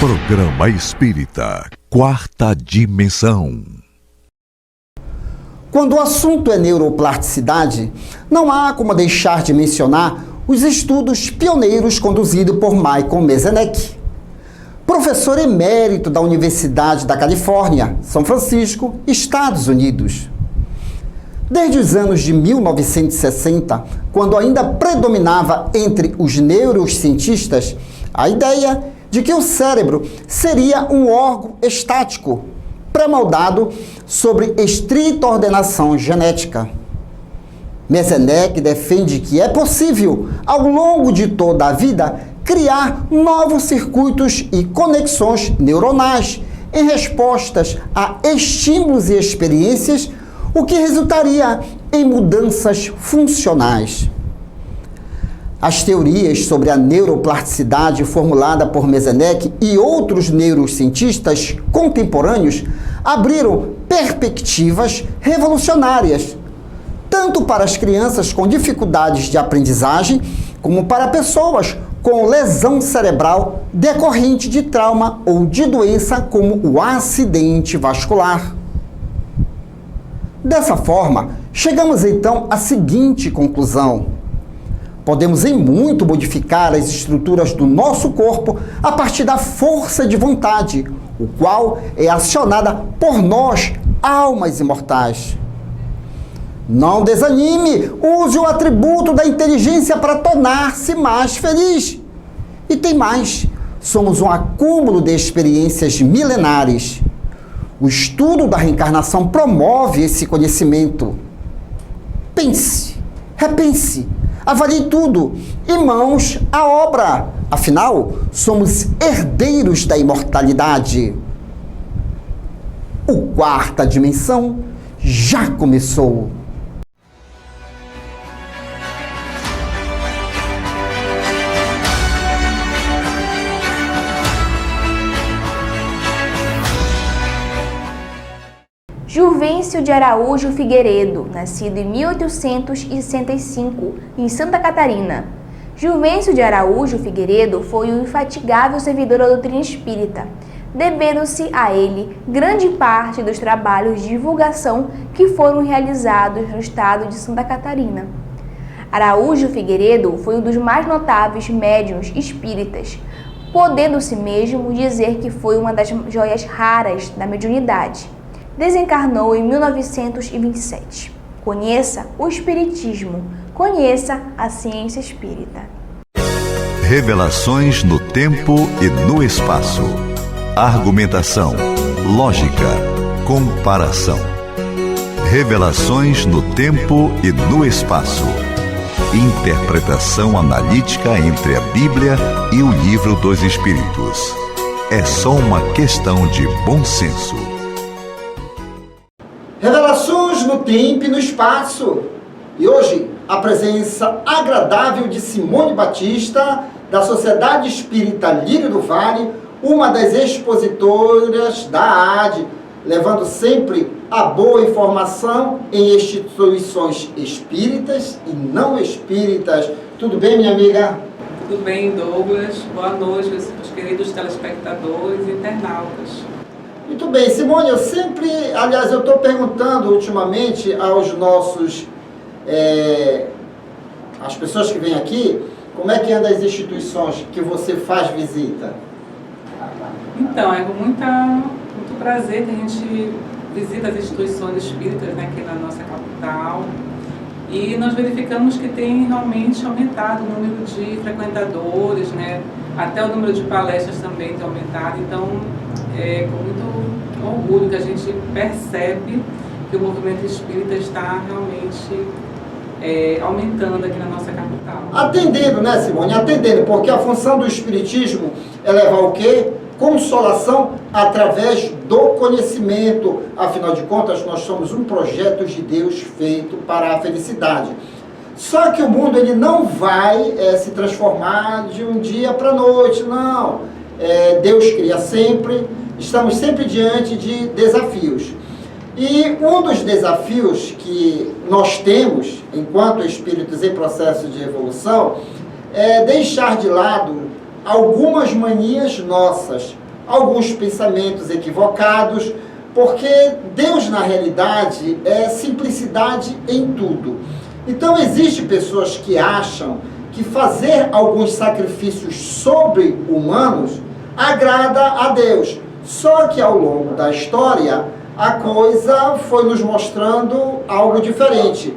Programa Espírita Quarta Dimensão. Quando o assunto é neuroplasticidade, não há como deixar de mencionar os estudos pioneiros conduzidos por Michael Merzenich, professor emérito da Universidade da Califórnia, São Francisco, Estados Unidos. Desde os anos de 1960, quando ainda predominava entre os neurocientistas a ideia de que o cérebro seria um órgão estático, pré-moldado sobre estrita ordenação genética. Merzenich defende que é possível, ao longo de toda a vida, criar novos circuitos e conexões neuronais em respostas a estímulos e experiências, o que resultaria em mudanças funcionais. As teorias sobre a neuroplasticidade formulada por Merzenich e outros neurocientistas contemporâneos abriram perspectivas revolucionárias, tanto para as crianças com dificuldades de aprendizagem, como para pessoas com lesão cerebral decorrente de trauma ou de doença como o acidente vascular. Dessa forma, chegamos então à seguinte conclusão: podemos em muito modificar as estruturas do nosso corpo a partir da força de vontade, o qual é acionada por nós, almas imortais. Não desanime, use o atributo da inteligência para tornar-se mais feliz. E tem mais, somos um acúmulo de experiências milenares. O estudo da reencarnação promove esse conhecimento. Pense, repense, avalie tudo e mãos à obra. Afinal, somos herdeiros da imortalidade. O Quarta Dimensão já começou. Juvencio de Araújo Figueiredo, nascido em 1865, em Santa Catarina. Juvencio de Araújo Figueiredo foi um infatigável servidor da doutrina espírita, devendo-se a ele grande parte dos trabalhos de divulgação que foram realizados no estado de Santa Catarina. Araújo Figueiredo foi um dos mais notáveis médiuns espíritas, podendo-se mesmo dizer que foi uma das joias raras da mediunidade. Desencarnou em 1927. Conheça o Espiritismo, conheça a ciência espírita. Revelações no tempo e no espaço. Argumentação, lógica, comparação. Revelações no tempo e no espaço. Interpretação analítica entre a Bíblia e o Livro dos Espíritos. É só uma questão de bom senso. Revelações no tempo e no espaço. E hoje, a presença agradável de Simone Batista, da Sociedade Espírita Lírio do Vale, uma das expositoras da AAD, levando sempre a boa informação em instituições espíritas e não espíritas. Tudo bem, minha amiga? Tudo bem, Douglas. Boa noite, os queridos telespectadores e internautas. Muito bem, Simone, eu estou perguntando ultimamente aos nossos, as pessoas que vêm aqui, como é que anda as instituições que você faz visita? Então, é com muito prazer que a gente visita as instituições espíritas, né, aqui na nossa capital, e nós verificamos que tem realmente aumentado o número de frequentadores, né, até o número de palestras também tem aumentado. Então, é com muito orgulho que a gente percebe que o movimento espírita está realmente aumentando aqui na nossa capital. Atendendo, né, Simone? Atendendo, porque a função do espiritismo é levar o quê? Consolação através do conhecimento. Afinal de contas, nós somos um projeto de Deus feito para a felicidade. Só que o mundo ele não vai se transformar de um dia para a noite, não. Deus cria sempre, estamos sempre diante de desafios. E um dos desafios que nós temos, enquanto espíritos em processo de evolução, é deixar de lado algumas manias nossas, alguns pensamentos equivocados, porque Deus, na realidade, é simplicidade em tudo. Então, existem pessoas que acham que fazer alguns sacrifícios sobre-humanos agrada a Deus. Só que, ao longo da história, a coisa foi nos mostrando algo diferente.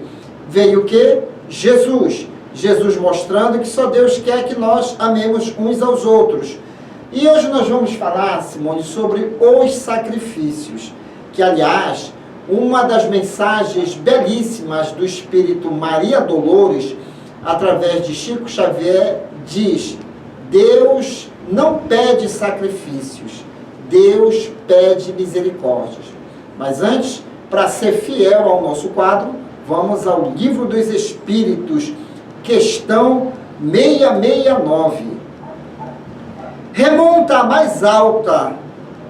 Veio o quê? Jesus. Jesus mostrando que só Deus quer que nós amemos uns aos outros. E hoje nós vamos falar, Simone, sobre os sacrifícios, que, aliás, uma das mensagens belíssimas do Espírito Maria Dolores, através de Chico Xavier, diz: Deus não pede sacrifícios, Deus pede misericórdias. Mas antes, para ser fiel ao nosso quadro, vamos ao Livro dos Espíritos, questão 669. Remonta à mais alta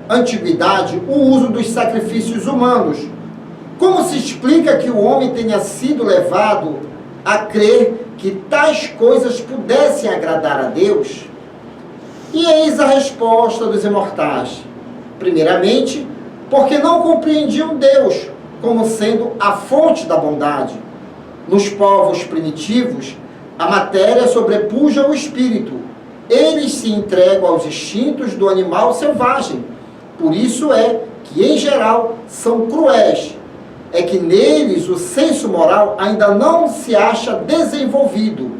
antiguidade o uso dos sacrifícios humanos. Como se explica que o homem tenha sido levado a crer que tais coisas pudessem agradar a Deus? E eis a resposta dos imortais. Primeiramente, porque não compreendiam Deus como sendo a fonte da bondade. Nos povos primitivos, a matéria sobrepuja o espírito. Eles se entregam aos instintos do animal selvagem. Por isso é que, em geral, são cruéis. É que neles o senso moral ainda não se acha desenvolvido.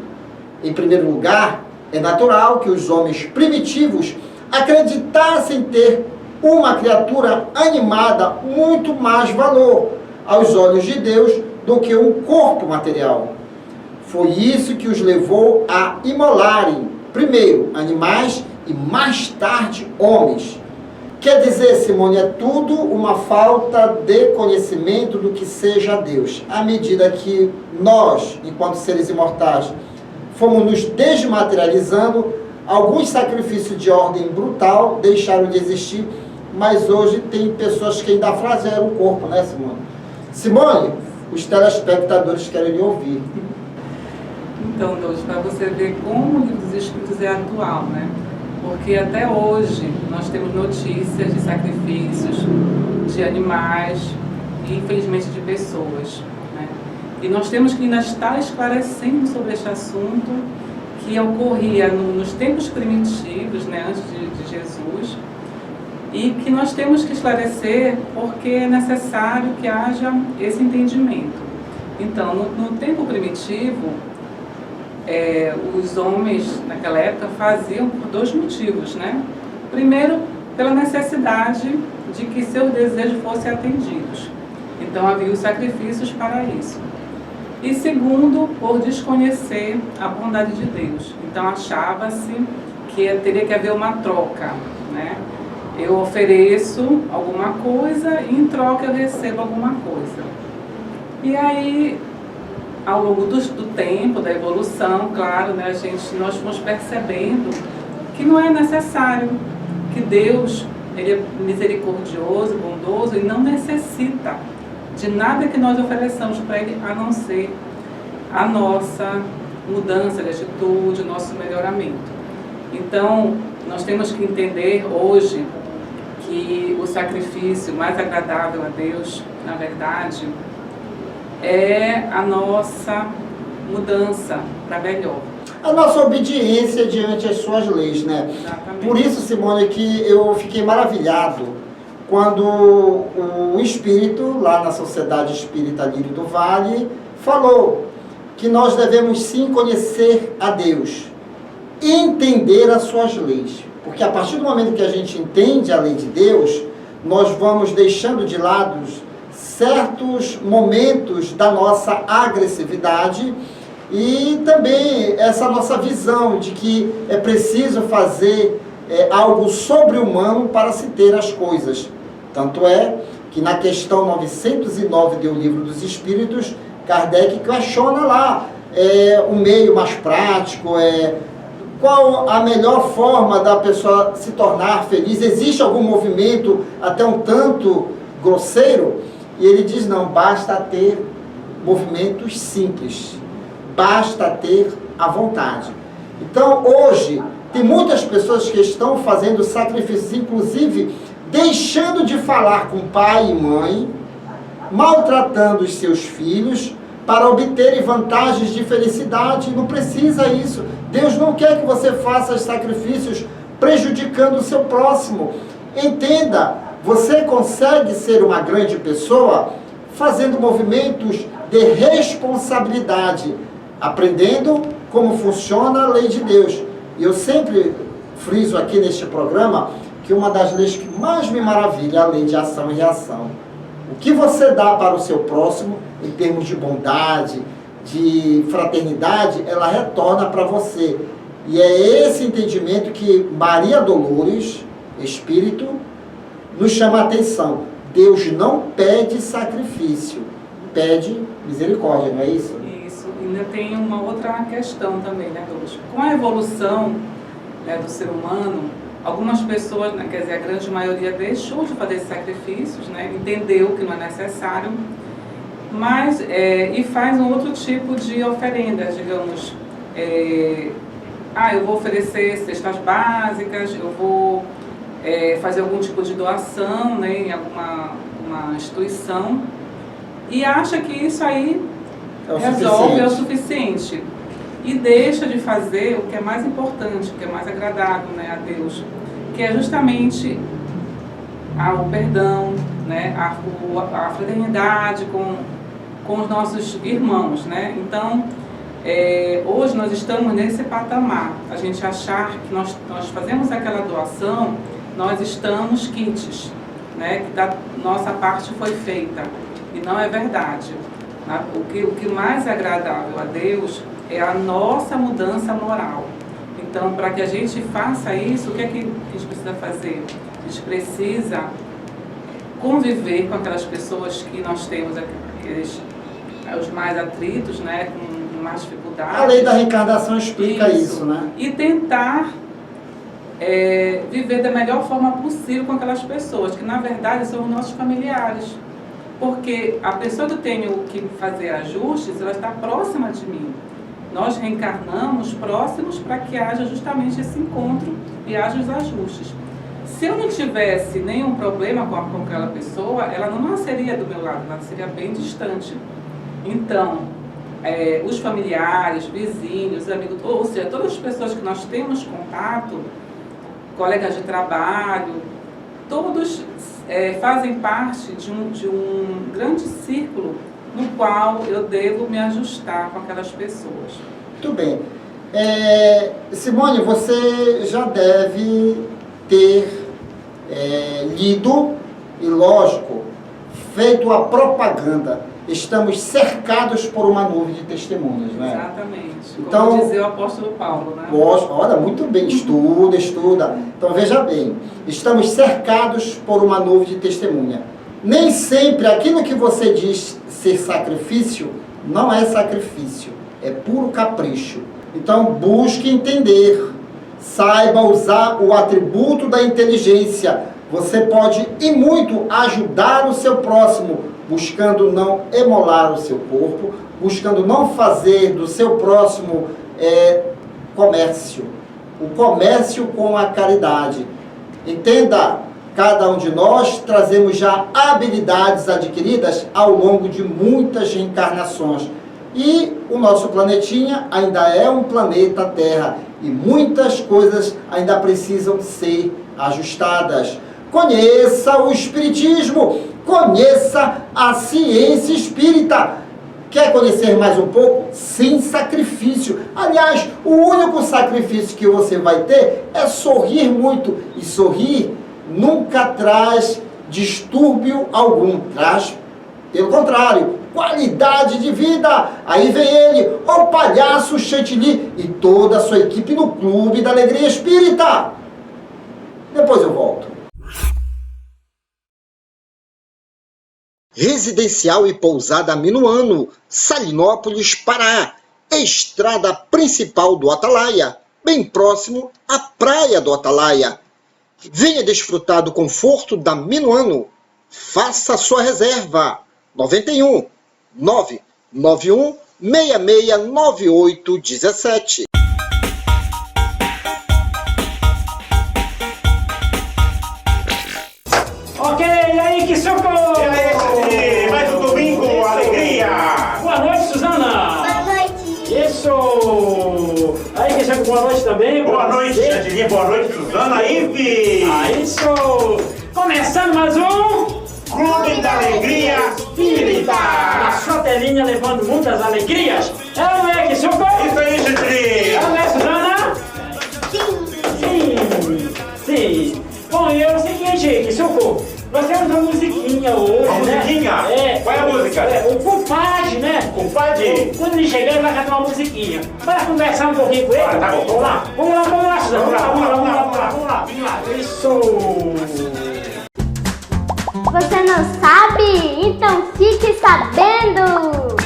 Em primeiro lugar, é natural que os homens primitivos acreditassem ter uma criatura animada muito mais valor aos olhos de Deus do que um corpo material. Foi isso que os levou a imolarem, primeiro, animais e mais tarde, homens. Quer dizer, Simone, é tudo uma falta de conhecimento do que seja Deus. À medida que nós, enquanto seres imortais, fomos nos desmaterializando, alguns sacrifícios de ordem brutal deixaram de existir, mas hoje tem pessoas que ainda flagelam o corpo, né, Simone? Simone, os telespectadores querem lhe ouvir. Então, Douglas, para você ver como o Livro dos Espíritos é atual, né? Porque até hoje nós temos notícias de sacrifícios de animais e, infelizmente, de pessoas, né? E nós temos que ainda estar esclarecendo sobre este assunto que ocorria nos tempos primitivos, né, antes de Jesus, e que nós temos que esclarecer porque é necessário que haja esse entendimento. Então, no tempo primitivo, os homens naquela época faziam por dois motivos, né? Primeiro, pela necessidade de que seus desejos fossem atendidos. Então, havia os sacrifícios para isso. E segundo, por desconhecer a bondade de Deus. Então, achava-se que teria que haver uma troca, né? Eu ofereço alguma coisa e em troca eu recebo alguma coisa. E aí, ao longo do tempo, da evolução, claro, né, nós fomos percebendo que não é necessário, que Deus, Ele é misericordioso, bondoso e não necessita de nada que nós ofereçamos para Ele, a não ser a nossa mudança de atitude, o nosso melhoramento. Então, nós temos que entender hoje que o sacrifício mais agradável a Deus, na verdade, é a nossa mudança para melhor. A nossa obediência diante as suas leis, né? Exatamente. Por isso, Simone, que eu fiquei maravilhado quando o Espírito, lá na Sociedade Espírita Lírio do Vale, falou que nós devemos sim conhecer a Deus, entender as suas leis. Porque a partir do momento que a gente entende a lei de Deus, nós vamos deixando de lado certos momentos da nossa agressividade e também essa nossa visão de que é preciso fazer algo sobre-humano para se ter as coisas. Tanto é que na questão 909 do Livro dos Espíritos, Kardec questiona lá o meio mais prático, qual a melhor forma da pessoa se tornar feliz. Existe algum movimento até um tanto grosseiro? E ele diz, não, basta ter movimentos simples, basta ter a vontade. Então, hoje, Tem muitas pessoas que estão fazendo sacrifícios, inclusive deixando de falar com pai e mãe, maltratando os seus filhos para obterem vantagens de felicidade. Não precisa isso. Deus não quer que você faça sacrifícios prejudicando o seu próximo. Entenda, você consegue ser uma grande pessoa fazendo movimentos de responsabilidade, aprendendo como funciona a lei de Deus. E eu sempre friso aqui neste programa que uma das leis que mais me maravilha é a lei de ação e reação. O que você dá para o seu próximo, em termos de bondade, de fraternidade, ela retorna para você. E é esse entendimento que Maria Dolores, Espírito, nos chama a atenção. Deus não pede sacrifício, pede misericórdia, não é isso? Isso. Ainda tem uma outra questão também, né, Douglas? Com a evolução, né, do ser humano, algumas pessoas, né, quer dizer, a grande maioria deixou de fazer sacrifícios, né, entendeu que não é necessário, mas, e faz um outro tipo de oferenda, digamos, eu vou oferecer cestas básicas, eu vou fazer algum tipo de doação, né, em uma instituição, e acha que isso aí resolve, é o suficiente. E deixa de fazer o que é mais importante, o que é mais agradável, né, a Deus, que é justamente o perdão, né, a fraternidade com os nossos irmãos, né? Então, hoje nós estamos nesse patamar, a gente achar que nós fazemos aquela doação, nós estamos quites, né, que da nossa parte foi feita, e não é verdade. O que mais é agradável a Deus é a nossa mudança moral. Então, para que a gente faça isso, o que é que a gente precisa fazer? A gente precisa conviver com aquelas pessoas que nós temos, os mais atritos, né, com mais dificuldades. A lei da reencarnação explica isso, né? E tentar viver da melhor forma possível com aquelas pessoas, que na verdade são os nossos familiares. Porque a pessoa que eu tenho que fazer ajustes, ela está próxima de mim. Nós reencarnamos próximos para que haja justamente esse encontro e haja os ajustes. Se eu não tivesse nenhum problema com aquela pessoa, ela não nasceria do meu lado, ela seria bem distante. Então, os familiares, vizinhos, amigos, ou seja, todas as pessoas que nós temos contato, colegas de trabalho, todos fazem parte de um grande círculo no qual eu devo me ajustar com aquelas pessoas. Muito bem. Simone, você já deve ter lido e, lógico, feito a propaganda. Estamos cercados por uma nuvem de testemunhas, né? Exatamente. Então, como dizia o apóstolo Paulo, né? Olha, muito bem, estuda. Então, veja bem, estamos cercados por uma nuvem de testemunha. Nem sempre aquilo que você diz ser sacrifício, não é sacrifício, é puro capricho. Então, busque entender, saiba usar o atributo da inteligência. Você pode e muito ajudar o seu próximo, buscando não emolar o seu corpo, buscando não fazer do seu próximo comércio. O comércio com a caridade. Entenda, cada um de nós trazemos já habilidades adquiridas ao longo de muitas reencarnações. E o nosso planetinha ainda é um planeta Terra. E muitas coisas ainda precisam ser ajustadas. Conheça o Espiritismo, conheça a ciência espírita. Quer conhecer mais um pouco? Sem sacrifício. Aliás, o único sacrifício que você vai ter é sorrir muito. E sorrir nunca traz distúrbio algum. Traz, pelo contrário, qualidade de vida. Aí vem ele, o palhaço Chantilly e toda a sua equipe no Clube da Alegria Espírita. Depois eu volto. Residencial e pousada Minuano, Salinópolis, Pará. Estrada principal do Atalaia, bem próximo à praia do Atalaia. Venha desfrutar do conforto da Minuano. Faça sua reserva. 91 991 669817. dando boa noite também. Boa noite, Chantilinha. Boa noite, Suzana. Ive! Isso! Começando mais um Clube da Alegria Espírita! Na sua telinha levando muitas alegrias. É ou não é, Kisuko? Isso aí, Chantilinha! É ou não é, Suzana? Sim. Bom, e é o seguinte, Kisuko, nós temos uma musiquinha hoje, Uma musiquinha? Né? Qual é a música? O compadre, né? Compadre? Quando ele chegar, ele vai cantar uma musiquinha. Bora conversar um pouquinho com ele? Tá bom. Vamos lá, Suzana. Vamos lá. Isso! Você não sabe? Então fique sabendo!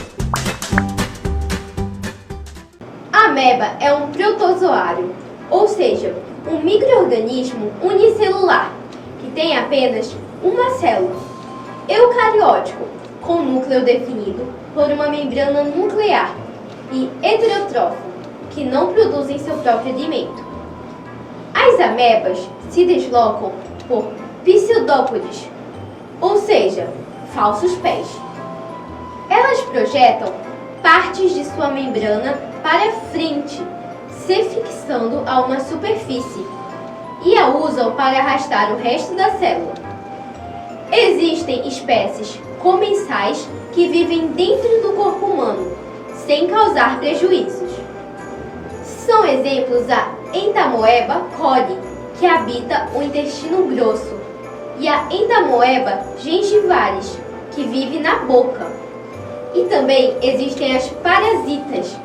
A ameba é um protozoário, ou seja, um micro-organismo unicelular, que tem apenas uma célula, eucariótico, com núcleo definido por uma membrana nuclear, e heterótrofo, que não produzem seu próprio alimento. As amebas se deslocam por pseudópodes, ou seja, falsos pés. Elas projetam partes de sua membrana para frente, se fixando a uma superfície, e a usam para arrastar o resto da célula. Existem espécies comensais que vivem dentro do corpo humano, sem causar prejuízos. São exemplos a Entamoeba cori, que habita o intestino grosso, e a Entamoeba gengivalis, que vive na boca. E também existem as parasitas,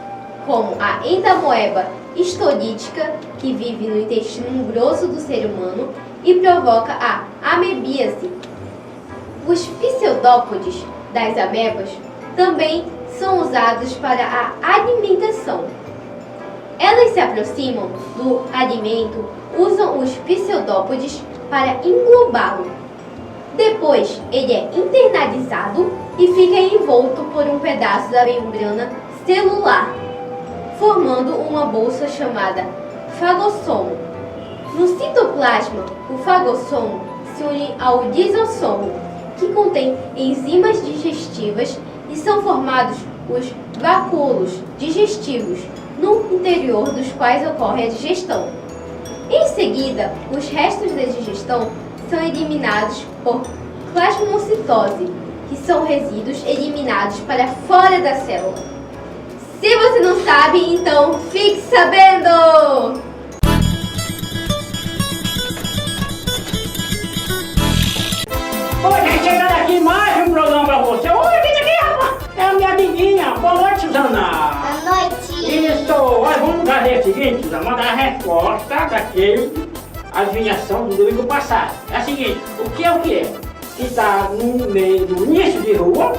como a Entamoeba histolítica, que vive no intestino grosso do ser humano e provoca a amebíase. Os pseudópodes das amebas também são usados para a alimentação. Elas se aproximam do alimento, usam os pseudópodes para englobá-lo. Depois, ele é internalizado e fica envolto por um pedaço da membrana celular, formando uma bolsa chamada fagossomo. No citoplasma, o fagossomo se une ao lisossomo, que contém enzimas digestivas, e são formados os vacúolos digestivos, no interior dos quais ocorre a digestão. Em seguida, os restos da digestão são eliminados por plasmocitose, que são resíduos eliminados para fora da célula. Se você não sabe, então fique sabendo! Oi, gente, chegando aqui mais um programa pra você. Oi, vem aqui, rapaz. É a minha amiguinha. Boa noite, Suzana. Boa noite! Isso. Olha, vamos fazer o seguinte, Suzana. Mandar a resposta daquele adivinhação do domingo passado. É a seguinte, o que é? Que está no meio do início de rua,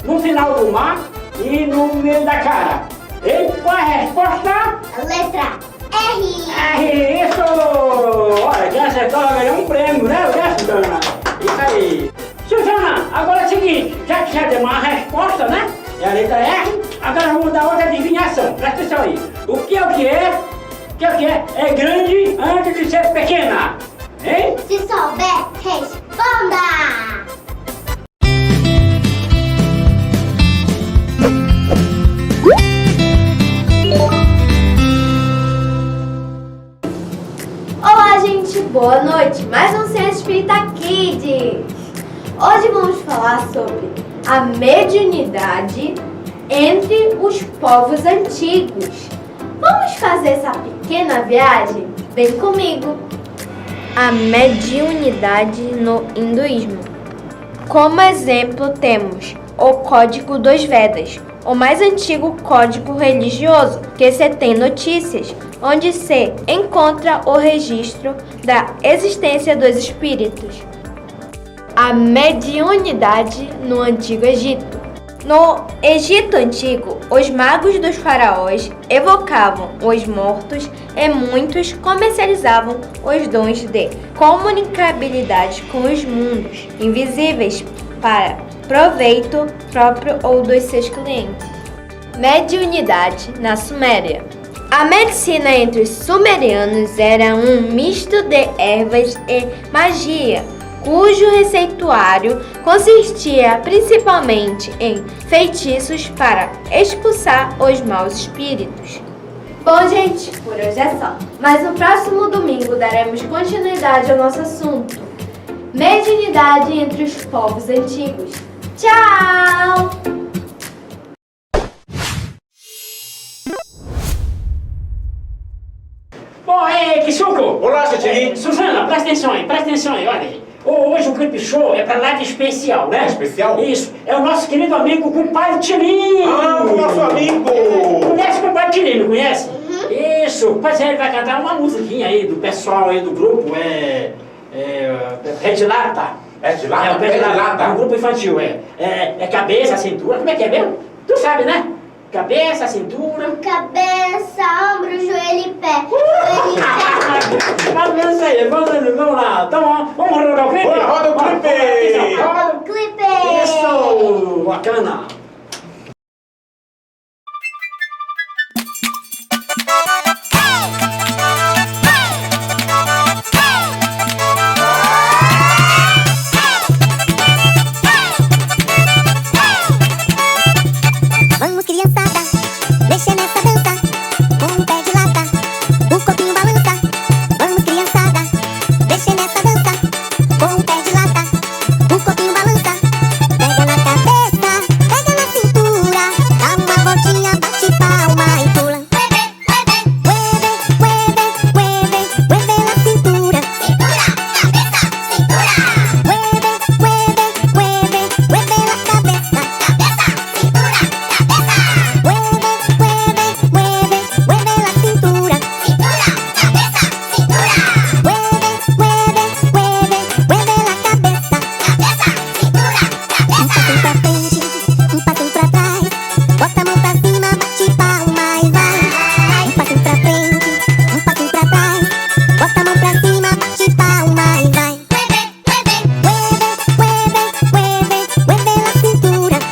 no final do mar e no meio da cara. E qual é a resposta? A letra R! É isso! Olha, quem acertou vai ganhar um prêmio, né, Suzana? Isso aí. Suzana, agora é o seguinte, já que já deu uma resposta, né? É a letra R, agora vamos dar outra adivinhação. Presta atenção aí. O que é? É grande antes de ser pequena. Hein? Se souber, responda! Olá, gente! Boa noite! Mais um Ciência Espírita Kids! Hoje vamos falar sobre a mediunidade entre os povos antigos. Vamos fazer essa pequena viagem? Vem comigo! A mediunidade no hinduísmo. Como exemplo temos o Código dos Vedas, o mais antigo código religioso que se tem notícias, onde se encontra o registro da existência dos espíritos. A mediunidade no Antigo Egito. No Egito Antigo, os magos dos faraós evocavam os mortos e muitos comercializavam os dons de comunicabilidade com os mundos invisíveis para proveito próprio ou dos seus clientes. Mediunidade na Suméria. A medicina entre os sumerianos era um misto de ervas e magia, cujo receituário consistia principalmente em feitiços para expulsar os maus espíritos. Bom, gente, por hoje é só. Mas no próximo domingo daremos continuidade ao nosso assunto: mediunidade entre os povos antigos. Tchau! Bom, Kisuko! Olá, Chatirinho. Suzana, presta atenção aí, olha aí. Hoje o Clip Show é pra lá de especial, né? Especial? Isso, é o nosso querido amigo Compadre Tirinho. Ah, o nosso amigo. Conhece o Compadre Tirinho, não conhece? Isso, pois é, ele vai cantar uma musiquinha aí do pessoal aí do grupo, Pé de Lata. É de lata? É o Pé de Lata, um grupo infantil, é cabeça, cintura, como é que é mesmo? Tu sabe, né? Cabeça, cintura... Cabeça, ombro, joelho e pé. Joelho e pé. Mais ou menos isso aí, vamos lá. Então, vamos rodar o clipe? Bora, roda o clipe! Roda o Clipe. Isso, bacana. Vamos, criançada, mexer nessa dança, com um pé de lata, o corpinho balança. Vamos, criançada, mexer nessa dança, com um pé de lata, o corpinho balança. Pega na cabeça, pega na cintura, dá uma voltinha, bate palma e pula. Mueve, mueve, mueve, mueve na cintura. Cintura, cabeça, cintura. Mueve, mueve, mueve, mueve na cabeça. Cabeça, cintura. Mueve, mueve, mueve, mueve la cintura. Cintura, cabeça, cintura. Mueve, mueve, mueve, mueve la cabeça. Cabeça, cintura, cabeça. Um passo pra frente, um passo pra trás. Bota a mão pra cima, bate palma e vai. Um passo pra frente, um passo pra trás. Bota a mão pra cima, bate palma e vai. Mueve, mueve, mueve, mueve la cintura. Cintura, cabeça,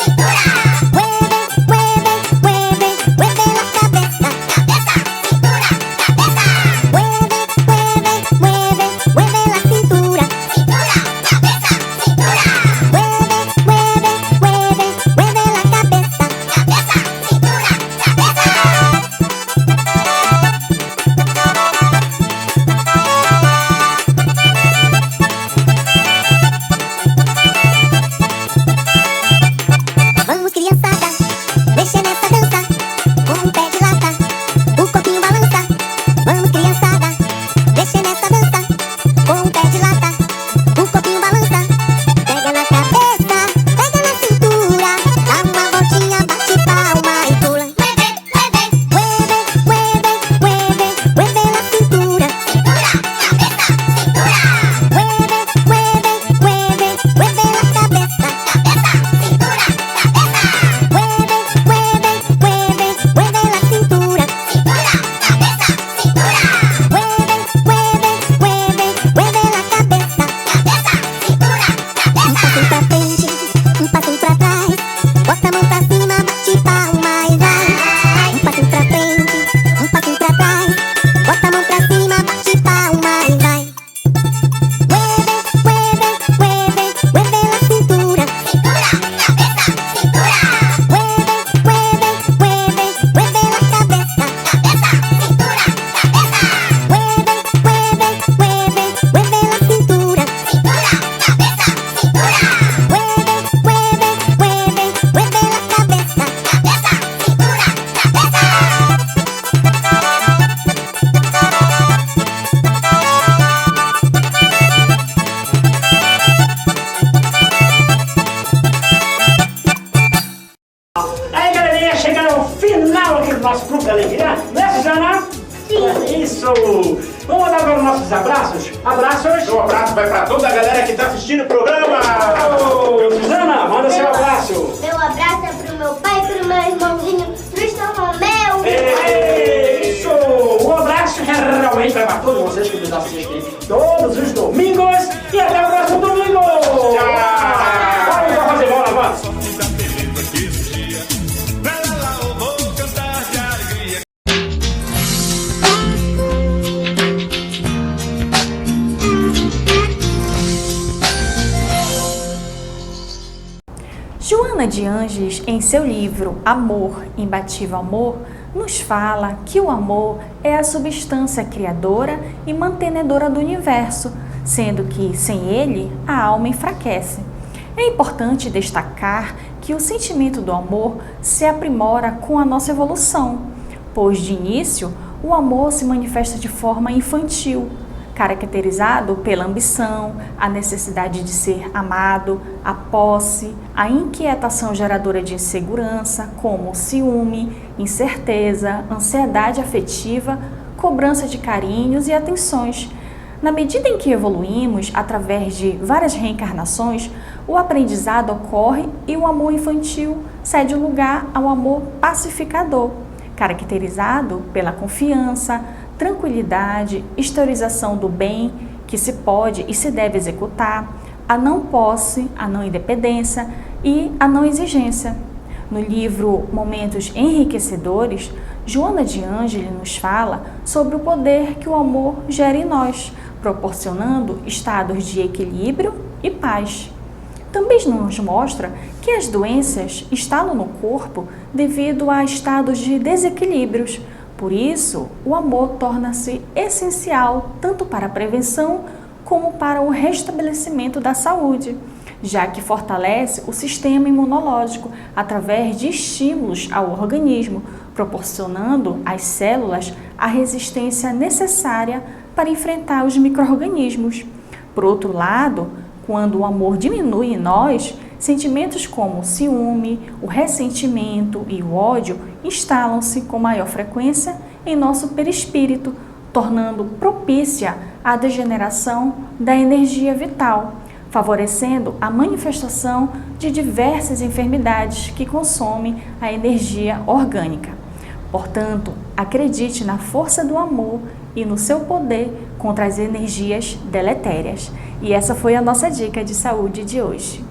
cintura. Mueve, mueve, mueve, mueve la cabeça. Cabeça, cintura, cabeça. Mueve, mueve, mueve, mueve la cintura. Cintura, cabeça, cintura. Mueve, mueve, mueve, mueve la cabeça. Cabeça, cintura, Vamos, criançada, mexer nessa dança, com um pé de lata, o corpinho balança. Vamos, criançada, mexer nessa dança, com um pé de lata, o corpinho balança. Pega na cabeça, pega na cintura, dá uma voltinha, bate palma e pula. Mueve, mueve, mueve, mueve na cintura. Cintura, cabeça, cintura. Mueve, mueve, mueve, mueve na cabeça. Cabeça, cintura, cabeça. Mueve, mueve, mueve, mueve la cintura. Cintura, cabeça, cintura. Mueve, mueve, mueve, mueve la cabeça. Cabeça, cintura, cabeça. Um passo pra frente, um passo pra trás. Bota a mão pra cima, bate palma e vai. Um passo pra frente, um passo pra trás. Bota a mão pra cima, bate palma e vai. Mueve, mueve, mueve, mueve la cintura. Cintura, cabeça, cintura. Mueve, mueve, mueve, mueve la cabeça. Cabeça, cintura, cabeça. Mueve, mueve, mueve, mueve la cintura. Cintura, cabeça, cintura. Mueve, mueve, mueve, mueve la cabeça. Cabeça, cintura, Aí, galerinha, chegando ao final aqui do nosso Clube da Alegria, né, Suzana? Sim. Isso. Vamos dar agora os nossos abraços. Abraços. Um abraço vai pra toda a galera que tá assistindo o programa. Ô, Suzana, manda seu abraço. Meu abraço é pro meu pai e pro meu irmãozinho Tristan Romeu. Isso. Um abraço realmente vai pra todos vocês que nos assistem todos os domingos. E até o próximo domingo. Tchau. Vamos fazer bola, vamos. Joana de Anjos, em seu livro Amor, Imbatível Amor, nos fala que o amor é a substância criadora e mantenedora do universo, sendo que, sem ele, a alma enfraquece. É importante destacar que o sentimento do amor se aprimora com a nossa evolução, pois, de início, o amor se manifesta de forma infantil, caracterizado pela ambição, a necessidade de ser amado, a posse, a inquietação geradora de insegurança, como o ciúme, incerteza, ansiedade afetiva, cobrança de carinhos e atenções. Na medida em que evoluímos, através de várias reencarnações, o aprendizado ocorre e o amor infantil cede lugar ao amor pacificador, caracterizado pela confiança, tranquilidade, exteriorização do bem que se pode e se deve executar, a não posse, a não independência e a não exigência. No livro Momentos Enriquecedores, Joana de Ângeli nos fala sobre o poder que o amor gera em nós, proporcionando estados de equilíbrio e paz. Também nos mostra que as doenças instalam no corpo devido a estados de desequilíbrios. Por isso, o amor torna-se essencial tanto para a prevenção como para o restabelecimento da saúde, já que fortalece o sistema imunológico através de estímulos ao organismo, proporcionando às células a resistência necessária para enfrentar os micro-organismos. Por outro lado, quando o amor diminui em nós, sentimentos como o ciúme, o ressentimento e o ódio instalam-se com maior frequência em nosso perispírito, tornando propícia a degeneração da energia vital, favorecendo a manifestação de diversas enfermidades que consomem a energia orgânica. Portanto, acredite na força do amor e no seu poder contra as energias deletérias. E essa foi a nossa dica de saúde de hoje.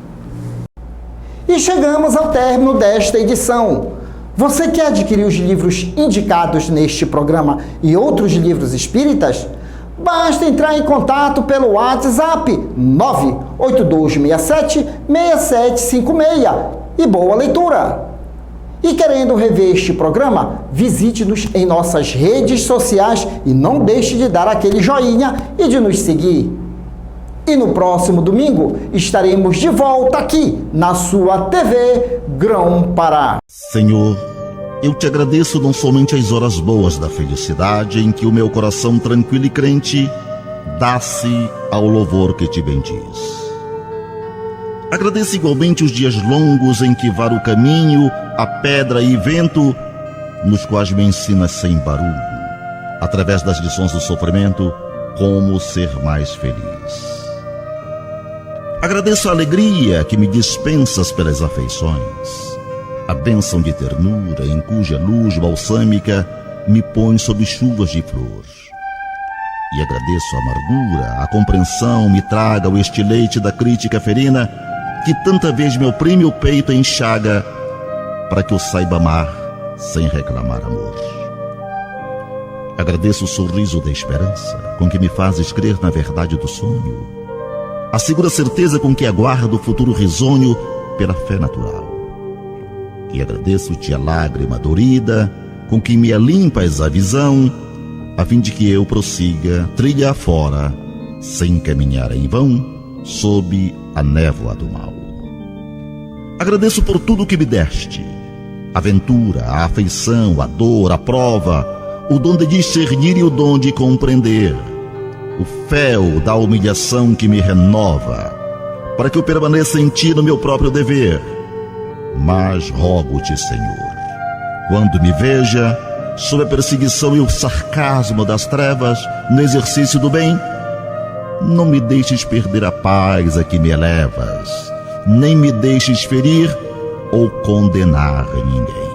E chegamos ao término desta edição. Você quer adquirir os livros indicados neste programa e outros livros espíritas? Basta entrar em contato pelo WhatsApp 98267-6756 e boa leitura! E querendo rever este programa, visite-nos em nossas redes sociais e não deixe de dar aquele joinha e de nos seguir. E no próximo domingo estaremos de volta aqui na sua TV Grão-Pará. Senhor, eu te agradeço não somente as horas boas da felicidade em que o meu coração tranquilo e crente dá-se ao louvor que te bendiz. Agradeço igualmente os dias longos em que varo o caminho, a pedra e vento, nos quais me ensinas sem barulho, através das lições do sofrimento, como ser mais feliz. Agradeço a alegria que me dispensas pelas afeições, a bênção de ternura em cuja luz balsâmica me põe sob chuvas de flor. E agradeço a amargura, a compreensão me traga o estileite da crítica ferina que tanta vez me oprime o peito e enxaga para que eu saiba amar sem reclamar amor. Agradeço o sorriso da esperança com que me fazes crer na verdade do sonho, a segura certeza com que aguardo o futuro risonho pela fé natural. E agradeço-te a lágrima dorida com que me alimpas a visão, a fim de que eu prossiga trilha afora, sem caminhar em vão, sob a névoa do mal. Agradeço por tudo que me deste, a aventura, a afeição, a dor, a prova, o dom de discernir e o dom de compreender, o fel da humilhação que me renova, para que eu permaneça em ti no meu próprio dever. Mas rogo-te, Senhor, quando me veja sob a perseguição e o sarcasmo das trevas no exercício do bem, não me deixes perder a paz a que me elevas, nem me deixes ferir ou condenar ninguém.